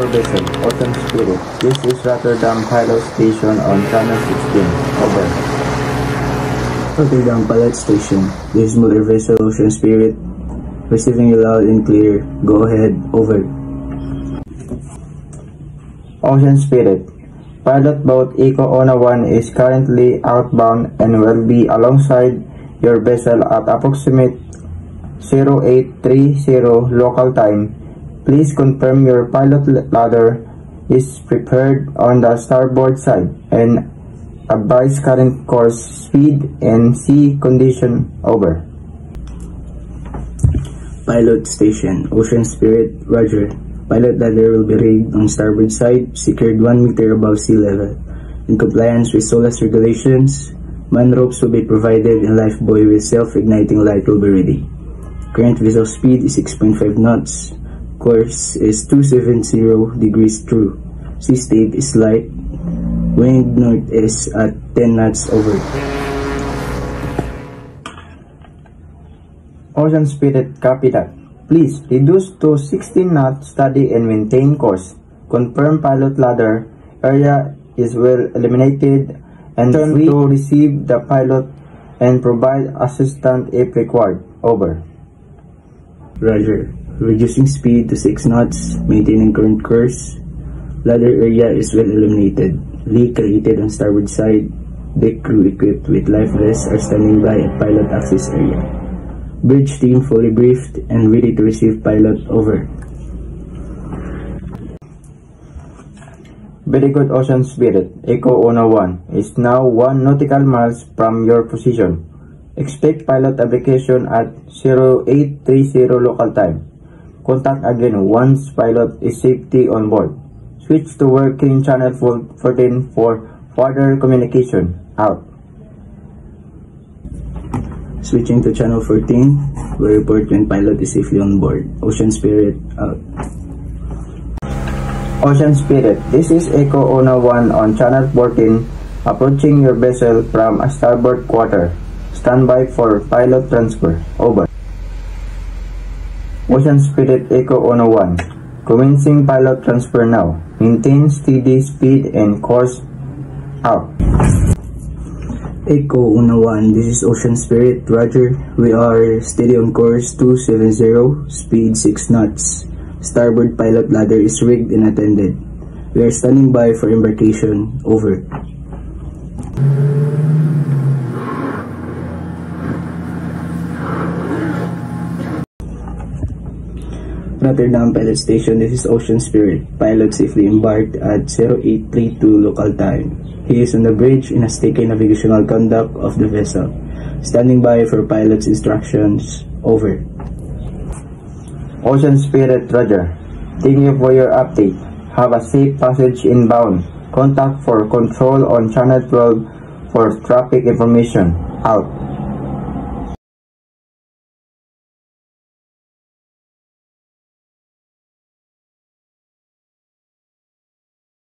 your vessel, Ocean Spirit. This is Rotterdam Pilot Station on Channel 16. Over. Rotterdam Pilot Station. This is motor vessel Ocean Spirit. Receiving you loud and clear. Go ahead. Over. Ocean Spirit. Pilot boat Eco Ona 1 is currently outbound and will be alongside your vessel at approximate 0830 local time. Please confirm your pilot ladder is prepared on the starboard side and advise current course, speed, and sea condition. Over. Pilot Station. Ocean Spirit. Roger. Pilot ladder will be rigged on starboard side, secured 1 meter above sea level. In compliance with SOLAS regulations, man ropes will be provided and life buoy with self-igniting light will be ready. Current vessel speed is 6.5 knots. Course is 270 degrees true. Sea state is light. Wind northeast at 10 knots. Over. Ocean Spirit, copy that. Please reduce to 16 knots, steady and maintain course. Confirm pilot ladder area is well eliminated and free to receive the pilot and provide assistance if required. Over. Roger. Reducing speed to 6 knots, maintaining current course. Ladder area is well eliminated. Lee created on starboard side. Deck crew equipped with life vests are standing by at pilot access area. Bridge team fully briefed and ready to receive pilot. Over. Very good, Ocean Spirit. Eco Ona 1 is now 1 nautical miles from your position. Expect pilot application at 0830 local time. Contact again once pilot is safety on board. Switch to working channel 14 for further communication. Out. Switching to channel 14, we report when pilot is safely on board. Ocean Spirit. Out. Ocean Spirit, this is Eco Ona 1 on channel 14, approaching your vessel from a starboard quarter. Stand by for pilot transfer. Over. Ocean Spirit, Eco Ona 1. Commencing pilot transfer now. Maintain steady speed and course. Out. Eco Ona 1, this is Ocean Spirit. Roger. We are steady on course 270, speed 6 knots. Starboard pilot ladder is rigged and attended. We are standing by for embarkation. Over. Rotterdam Pilot Station, this is Ocean Spirit. Pilot safely embarked at 0832 local time. He is on the bridge and has taken navigational conduct of the vessel. Standing by for pilot's instructions. Over. Ocean Spirit, Roger. Thank you for your update. Have a safe passage inbound. Contact for control on channel 12 for traffic information. Out.